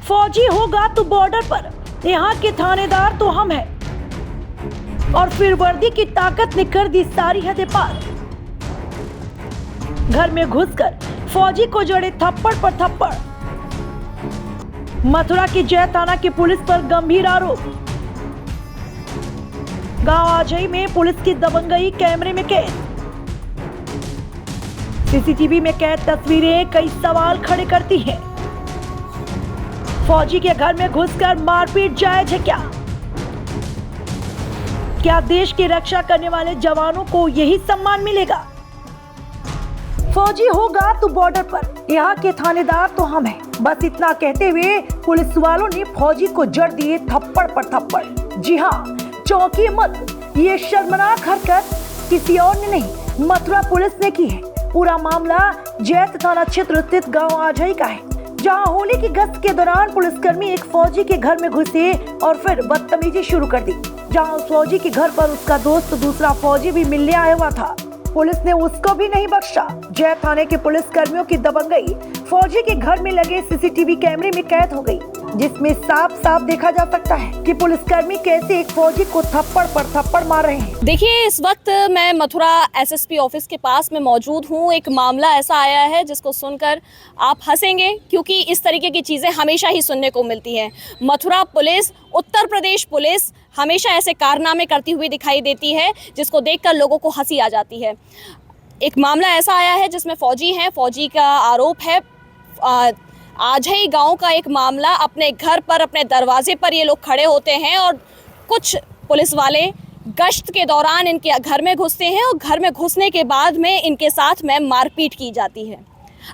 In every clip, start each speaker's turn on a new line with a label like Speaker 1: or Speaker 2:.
Speaker 1: फौजी होगा तो बॉर्डर पर, यहाँ के थानेदार तो हम हैं। और फिर वर्दी की ताकत ने कर दी सारी हदें पार। घर में घुसकर फौजी को जड़े थप्पड़ पर थप्पड़। मथुरा की जय थाना की पुलिस पर गंभीर आरोप। गांव आजई में पुलिस की दबंगई कैमरे में कैद। सीसीटीवी में कैद तस्वीरें कई सवाल खड़े करती हैं। फौजी के घर में घुसकर मारपीट जायज है क्या? क्या देश की रक्षा करने वाले जवानों को यही सम्मान मिलेगा? फौजी होगा तो बॉर्डर पर, यहाँ के थानेदार तो हम हैं। बस इतना कहते हुए पुलिस वालों ने फौजी को जड़ दिए थप्पड़ पर थप्पड़। जी हाँ, चौंकी मत, ये शर्मनाक हरकत किसी और ने नहीं, मथुरा पुलिस ने की है। पूरा मामला जैत थाना क्षेत्र स्थित गांव आजई का है, जहां होली की गश्त के दौरान पुलिसकर्मी एक फौजी के घर में घुसे और फिर बदतमीजी शुरू कर दी। जहां उस फौजी के घर पर उसका दोस्त दूसरा फौजी भी मिलने आया हुआ था। पुलिस ने उसको भी नहीं बख्शा। जय थाने के पुलिस कर्मियों की दबंगई फौजी के घर में लगे सीसीटीवी कैमरे में कैद हो गई, जिसमें साफ साफ देखा जा सकता है कि पुलिसकर्मी कैसे एक फौजी को थप्पड़ पर थप्पड़ मार रहे हैं।
Speaker 2: देखिए, इस वक्त मैं मथुरा एसएसपी ऑफिस के पास में मौजूद हूँ। एक मामला ऐसा आया है जिसको सुनकर आप हंसेंगे, क्योंकि इस तरीके की चीज़ें हमेशा ही सुनने को मिलती हैं। मथुरा पुलिस, उत्तर प्रदेश पुलिस हमेशा ऐसे कारनामे करती हुई दिखाई देती है जिसको देखकर लोगों को हंसी आ जाती है। एक मामला ऐसा आया है जिसमें फौजी हैं, फौजी का आरोप है आजई गांव का एक मामला। अपने घर पर, अपने दरवाजे पर ये लोग खड़े होते हैं और कुछ पुलिस वाले गश्त के दौरान इनके घर में घुसते हैं और घर में घुसने के बाद में इनके साथ में मारपीट की जाती है।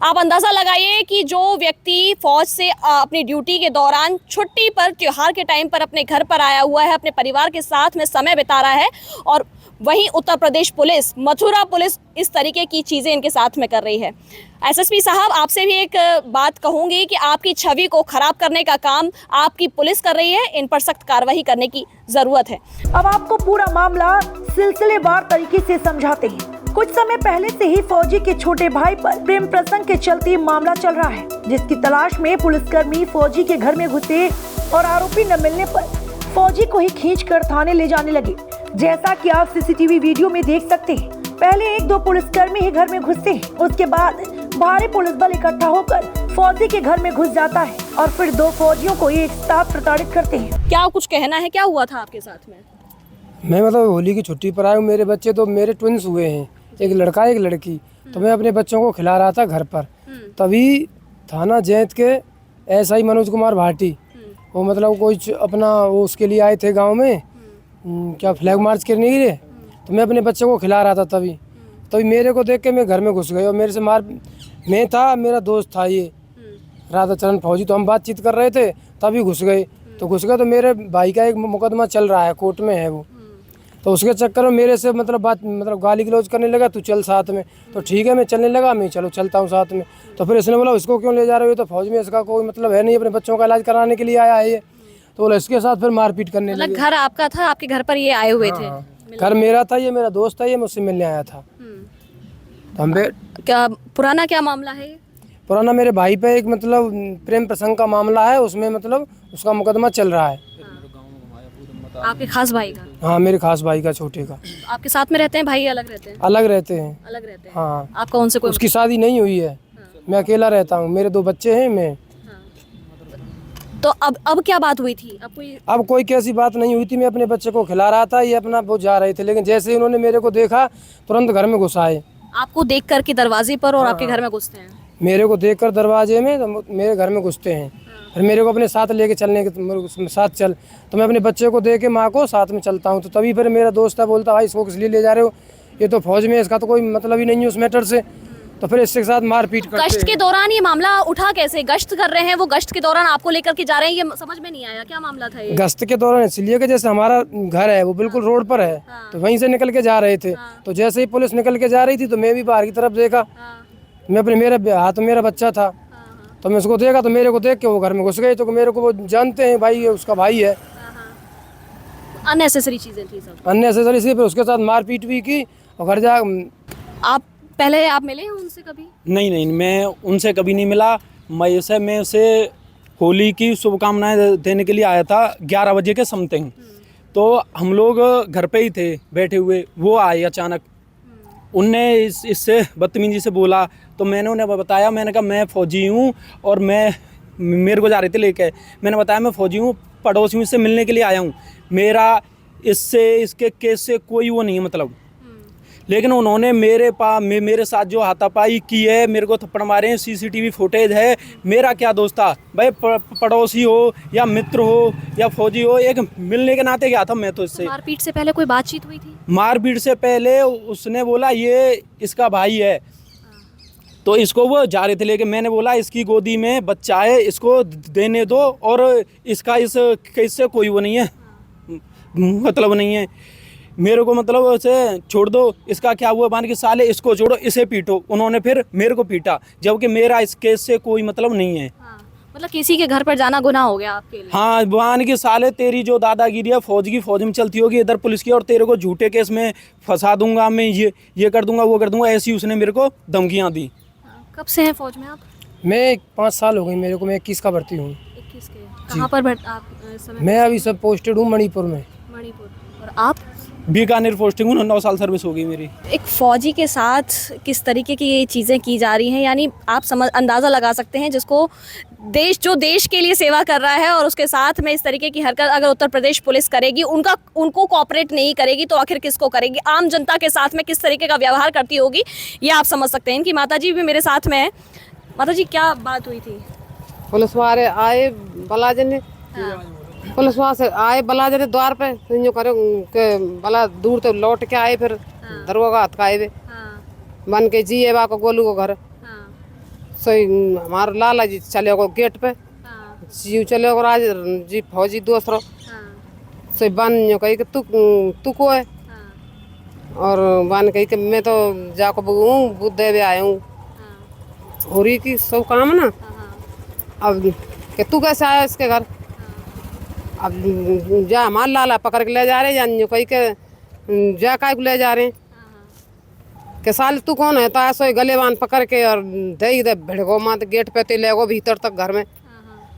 Speaker 2: आप अंदाज़ा लगाइए कि जो व्यक्ति फौज से अपनी ड्यूटी के दौरान छुट्टी पर, त्योहार के टाइम पर अपने घर पर आया हुआ है, अपने परिवार के साथ में समय बिता रहा है, और वहीं उत्तर प्रदेश पुलिस, मथुरा पुलिस इस तरीके की चीज़ें इनके साथ में कर रही है। एसएसपी साहब, आपसे भी एक बात कहूँगी कि आपकी छवि को खराब करने का काम आपकी पुलिस कर रही है। इन पर सख्त कार्रवाई करने की ज़रूरत है।
Speaker 1: अब आपको पूरा मामला सिलसिलेवार तरीके से समझाते हैं। कुछ समय पहले से ही फौजी के छोटे भाई पर प्रेम प्रसंग के चलते मामला चल रहा है, जिसकी तलाश में पुलिसकर्मी फौजी के घर में घुसे और आरोपी न मिलने पर फौजी को ही खींचकर थाने ले जाने लगे। जैसा कि आप सीसीटीवी वीडियो में देख सकते हैं, पहले 1-2 पुलिसकर्मी ही घर में घुसते हैं, उसके बाद भारी पुलिस बल इकट्ठा होकर फौजी के घर में घुस जाता है और फिर 2 फौजियों को एक साथ प्रताड़ित करते हैं।
Speaker 2: क्या कुछ कहना है, क्या हुआ था आपके साथ में?
Speaker 3: मैं मतलब होली की छुट्टी पर आया हूँ। मेरे बच्चे तो मेरे ट्विंस हुए हैं, एक लड़का एक लड़की। तो मैं अपने बच्चों को खिला रहा था घर पर, तभी थाना जैत के एसआई मनोज कुमार भाटी, वो मतलब कोई अपना वो उसके लिए आए थे गांव में, क्या फ्लैग मार्च करने के लिए। तो मैं अपने बच्चे को खिला रहा था, तभी मेरे को देख के मैं घर में घुस गए और मेरे से मैं था, मेरा दोस्त था ये राधा चरण फौजी। तो हम बातचीत कर रहे थे, तभी घुस गए। तो मेरे भाई का एक मुकदमा चल रहा है, कोर्ट में है वो। तो उसके चक्कर में मेरे से मतलब गाली गलौज करने लगा, तू चल साथ में। तो ठीक है, मैं चलने लगा, मैं चलो चलता हूँ साथ में। तो फिर इसने बोला इसको क्यों ले जा रहे हो, तो फौज में इसका कोई मतलब है नहीं, अपने बच्चों का इलाज कराने के लिए आया है ये। तो बोला इसके साथ फिर मारपीट करने लगे।
Speaker 2: घर आपका था, आपके घर पर ये आए हुए थे?
Speaker 3: घर मेरा था, ये मेरा दोस्त था, ये मुझसे मिलने आया था। तो हम
Speaker 2: क्या पुराना क्या मामला है ये?
Speaker 3: पुराना मेरे भाई पे एक मतलब प्रेम प्रसंग का मामला है, उसमें मतलब उसका मुकदमा चल रहा है।
Speaker 2: आपके खास भाई का?
Speaker 3: हाँ, मेरे खास भाई का, छोटे का।
Speaker 2: आपके साथ में रहते हैं भाई, अलग रहते हैं?
Speaker 3: अलग रहते हैं।
Speaker 2: अलग रहते हैं।
Speaker 3: हाँ।
Speaker 2: आपका उनसे कोई?
Speaker 3: उसकी शादी नहीं हुई है। मैं अकेला रहता हूँ, मेरे 2 बच्चे हैं, मैं।
Speaker 2: तो अब क्या बात हुई थी?
Speaker 3: अब कोई कैसी बात नहीं हुई थी। मैं अपने बच्चे को खिला रहा था, ये अपना वो जा रहे थे, लेकिन जैसे ही उन्होंने मेरे को देखा तुरंत घर में घुस आए। आपको
Speaker 2: देख कर के दरवाजे पर और आपके घर में घुसते हैं?
Speaker 3: मेरे को देखकर दरवाजे में, तो मेरे घर में घुसते हैं। फिर मेरे को अपने साथ लेके चलने के साथ चल, तो मैं अपने बच्चे को दे के माँ को साथ में चलता हूँ। तो तभी फिर मेरा दोस्त था, बोलता भाई इसको किस लिए ले जा रहे हो, ये तो फौज में है, इसका तो कोई मतलब ही नहीं है उस मैटर से। तो फिर इसके साथ मारपीट करते हैं।
Speaker 2: गश्त के दौरान ये मामला उठा कैसे? गश्त कर रहे हैं वो, गश्त के दौरान आपको लेकर के जा रहे हैं, ये समझ में नहीं आया, क्या मामला था ये?
Speaker 3: गश्त के दौरान इसलिए कि जैसे हमारा घर है वो बिल्कुल रोड पर है, तो वहीं से निकल के जा रहे थे। तो जैसे ही पुलिस निकल के जा रही थी तो मैं भी बाहर की तरफ देखा। मैं अपने मेरा हाथ में मेरा बच्चा था, तो मैं उसको देखा, तो मेरे को देख के वो घर में घुस गए। तो मेरे को वो जानते हैं भाई, ये उसका भाई है।
Speaker 2: अननेसेसरी चीजें थी सब,
Speaker 3: अननेसेसरी सी। फिर उसके साथ मारपीट भी की और घर जा।
Speaker 2: आप पहले मिले हैं उनसे कभी?
Speaker 4: नहीं, मैं उनसे कभी नहीं मिला। मैं उसे होली की शुभकामनाएं देने के लिए आया था 11 बजे के समथिंग। तो हम लोग घर पे ही थे बैठे हुए, वो आए अचानक। उनने इससे बदतमीजी से बोला, तो मैंने उन्हें बताया, मैंने कहा मैं फ़ौजी हूँ और मेरे को जा रहे थे लेके। मैंने बताया मैं फ़ौजी हूँ, पड़ोसियों से मिलने के लिए आया हूँ, मेरा इसके केस से कोई वो नहीं है मतलब। लेकिन उन्होंने मेरे साथ जो हाथापाई की है, मेरे को थप्पड़ मारे हैं, सीसीटीवी फुटेज है। मेरा क्या दोस्त था भाई, पड़ोसी हो या मित्र हो या फौजी हो, एक मिलने के नाते गया था मैं तो इससे।
Speaker 2: मारपीट से पहले कोई बातचीत हुई थी?
Speaker 4: मारपीट से पहले उसने बोला ये इसका भाई है, तो इसको वो जा रहे थे लेके। मैंने बोला इसकी गोदी में बच्चा है, इसको देने दो, और इसका इस केस से कोई वो नहीं है, मतलब नहीं है। मेरे को मतलब उसे छोड़ दो, इसका क्या हुआ मान के साले, इसको छोड़ो, इसे पीटो। उन्होंने फिर मेरे को पीटा, जबकि मेरा इस केस से कोई मतलब नहीं है।
Speaker 2: मतलब किसी के घर पर जाना गुनाह हो गया आपके लिए?
Speaker 4: हाँ, मान के साले तेरी जो दादागिरी है फौज में चलती होगी, इधर पुलिस की, और तेरे को झूठे केस में फंसा दूंगा मैं, ये कर दूंगा, वो कर दूंगा, ऐसी उसने मेरे को धमकियाँ दी।
Speaker 2: कब से हैं फौज में आप?
Speaker 3: मैं 5 साल हो गई मेरे को, मैं 21 का भर्ती हूँ।
Speaker 2: 21 के? कहाँ पर आप इस समय?
Speaker 3: मैं अभी सब पोस्टेड हूँ मणिपुर में।
Speaker 2: मणिपुर। और आप?
Speaker 4: बीकानेर पोस्टिंग हूँ, 9 साल सर्विस हो गई मेरी।
Speaker 2: एक फ़ौजी के साथ किस तरीके की ये चीज़ें की जा रही हैं, यानी आप अंदाज़ा लगा सकते हैं, जिसको देश के लिए सेवा कर रहा है और उसके साथ में इस तरीके की हरकत अगर उत्तर प्रदेश पुलिस करेगी, उनको कोऑपरेट नहीं करेगी, तो आखिर किसको करेगी? आम जनता के साथ में किस तरीके का व्यवहार करती होगी, ये आप समझ सकते हैं। इनकी माताजी भी मेरे साथ में है। माताजी, क्या बात हुई थी?
Speaker 5: पुलिस वाले आए बलाजने, पुलिस वहाँ से आए बलाजने द्वार पे, जो करे के बला दूर तो लौट के आए, फिर दरोगा हाथ का आए बन के जी एवा को गोलू को घर। सही हमारा लाला जी चले गो गेट पे, जी चले गो राज जी फौजी दूसरो सही बन जो कही कि तू को है, और बन कही कि मैं तो जाको बुद्ध देवे आया हूँ, हो रही की सब काम ना। अब कि तू कैसे आया इसके घर? अब जा हमारा लाला पकड़ के ले जा रहे, जान कही के जा काय को ले जा रहे हैं के साल तू कौन है? तो ऐसा गले बांध पकड़ के और दे भिड़गो मात गेट पे ते ले गो भीतर तक घर में,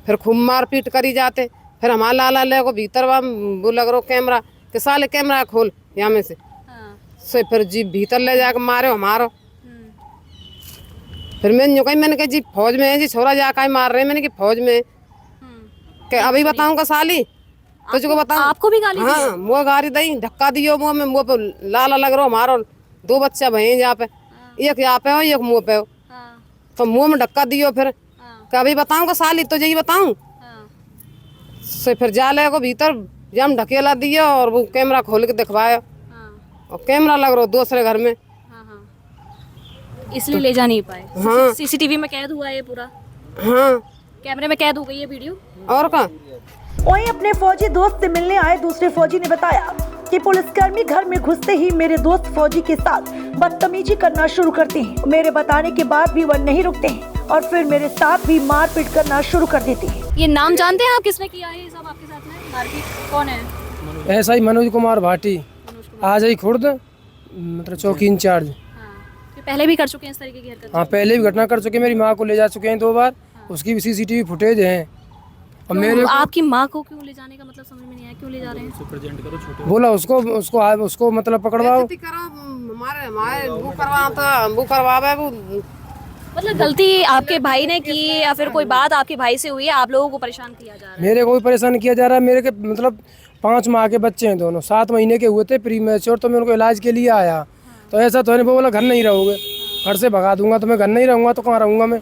Speaker 5: फिर खूब मार पीट करी जाते। फिर हमारा लाला ले गो भीतर वो लग रो कैमरा के साले कैमरा खोल यहाँ में से फिर जी भीतर ले जाकर मारे हमारो। फिर मैंने कहा जी फौज में है जी छोरा, जा मार रहे हैं? मैंने कि फौज में के अभी बताऊंगा साली तुझको बताऊं?
Speaker 2: आपको भी गाली?
Speaker 5: हाँ, वो गाली दई धक्का दियो मुँह में, मुँह पे लाला लग रहा हमारो। 2 बच्चा भैया यहाँ पे, एक यहाँ पे हो एक मुँह पे हो, तो मुँह में धक्का दियो। फिर अभी बताऊंगा साली तुझे ही बताऊं? से फिर जा ले को भीतर जम ढकेला दिया और वो कैमरा खोल के दिखवाया, और कैमरा लग रहा दूसरे घर में,
Speaker 2: इसलिए ले जा नहीं पाए।
Speaker 5: हाँ।
Speaker 2: सीसीटीवी में कैद हुआ है पूरा?
Speaker 5: हाँ,
Speaker 2: कैमरे में कैद हो गई है वीडियो।
Speaker 5: और का
Speaker 1: वहीं अपने फौजी दोस्त से मिलने आए दूसरे फौजी ने बताया कि पुलिसकर्मी घर में घुसते ही मेरे दोस्त फौजी के साथ बदतमीजी करना शुरू करते हैं। मेरे बताने के बाद भी वह नहीं रुकते हैं और फिर मेरे साथ भी मारपीट करना शुरू कर देते हैं।
Speaker 2: ये नाम जानते हैं आप, किसने किया है ये सब आपके साथ में मारपीट? कौन है?
Speaker 3: ऐसा ही मनोज कुमार भाटी, आज ही खुर्द, मतलब चौकी इंचार्ज।
Speaker 2: पहले भी कर चुके हैं इस तरीके की हरकत?
Speaker 3: हाँ, पहले भी घटना कर चुके हैं। मेरी माँ को ले जा चुके हैं 2 बार, उसकी भी सीसीटीवी फुटेज है। और मेरे
Speaker 2: आपकी माँ को क्यों ले जाने का मतलब समझ में नहीं आया, क्यों ले जा रहे हैं?
Speaker 3: बोला उसको मतलब पकड़वाओ।
Speaker 5: हमारे वो करवावे वो।
Speaker 2: मतलब गलती आपके भाई ने की या फिर कोई बात आपके भाई से हुई है, आप लोगों को परेशान किया जा रहा है?
Speaker 3: मेरे को भी परेशान किया जा रहा है। मेरे के मतलब 5 माह के बच्चे हैं दोनों, 7 महीने के हुए थे प्री मैच्योर, तो मैं उनको इलाज के लिए आया। तो ऐसा तो है नहीं, बोला घर नहीं रहोगे, घर से भगा दूंगा। तो मैं घर नहीं रहूंगा तो कहाँ रहूंगा मैं?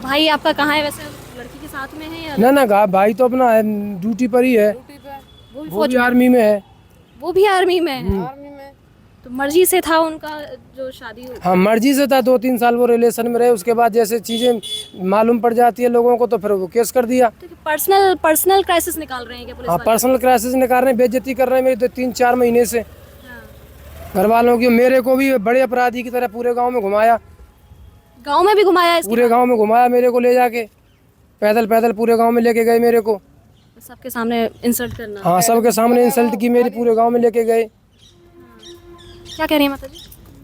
Speaker 2: भाई आपका कहाँ है वैसे, लड़की के साथ में है या?
Speaker 3: ना भाई तो अपना ड्यूटी पर ही है, वो भी आर्मी में है।
Speaker 2: वो भी आर्मी में है? तो मर्जी से था उनका जो शादी?
Speaker 3: हाँ, मर्जी से था। 2-3 साल वो रिलेशन में रहे, उसके बाद जैसे चीजें मालूम पड़ जाती है लोगों को तो फिर वो केस कर दिया।
Speaker 2: तो पर्सनल क्राइसिस निकाल रहे हैं क्या पुलिस
Speaker 3: हाँ,
Speaker 2: वाले?
Speaker 3: पर्सनल क्राइसिस निकाल रहे हैं, बेइज्जती कर रहे हैं मेरी 3-4 महीने से घर वालों की। मेरे को भी बड़े अपराधी की तरह पूरे गांव में घुमाया।
Speaker 2: गांव में भी घुमाया?
Speaker 3: पूरे गांव में घुमाया मेरे को, ले जाके पैदल पूरे गांव में लेके गए मेरे को।
Speaker 2: सबके सामने इंसल्ट करना?
Speaker 3: हाँ, सबके सामने इंसल्ट की मेरी, पूरे गांव में लेके गए।
Speaker 2: क्या कह रही है माता जी?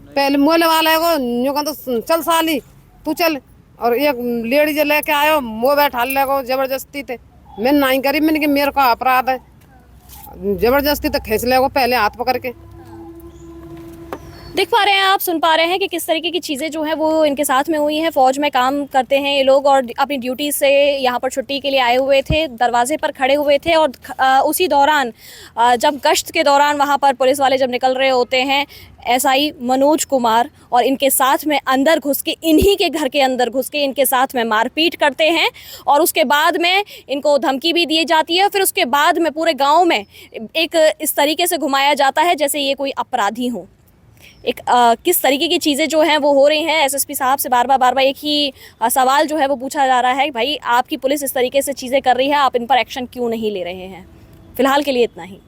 Speaker 5: पहले मोले वाला है वो यूँ कहता चल साली तू चल, और एक लेडीज लेके आयो मुँह बैठा ले गो जबरदस्ती थे। मैंने नहीं करी, मैंने कि मेरे का अपराध है, जबरदस्ती तो खींच ले गो पहले हाथ पकड़ के।
Speaker 2: देख पा रहे हैं आप, सुन पा रहे हैं कि किस तरीके की चीज़ें जो है वो इनके साथ में हुई हैं। फ़ौज में काम करते हैं ये लोग और अपनी ड्यूटी से यहाँ पर छुट्टी के लिए आए हुए थे, दरवाजे पर खड़े हुए थे और उसी दौरान जब गश्त के दौरान वहाँ पर पुलिस वाले जब निकल रहे होते हैं, एसआई मनोज कुमार और इनके साथ में अंदर घुस के, इन्हीं के घर के अंदर घुस के इनके साथ में मारपीट करते हैं और उसके बाद में इनको धमकी भी दी जाती है। फिर उसके बाद में पूरे गाँव में एक इस तरीके से घुमाया जाता है जैसे ये कोई अपराधी हो। एक किस तरीके की चीज़ें जो हैं वो हो रही हैं। एसएसपी साहब से बार बार एक ही सवाल जो है वो पूछा जा रहा है, भाई आपकी पुलिस इस तरीके से चीज़ें कर रही है, आप इन पर एक्शन क्यों नहीं ले रहे हैं। फ़िलहाल के लिए इतना ही।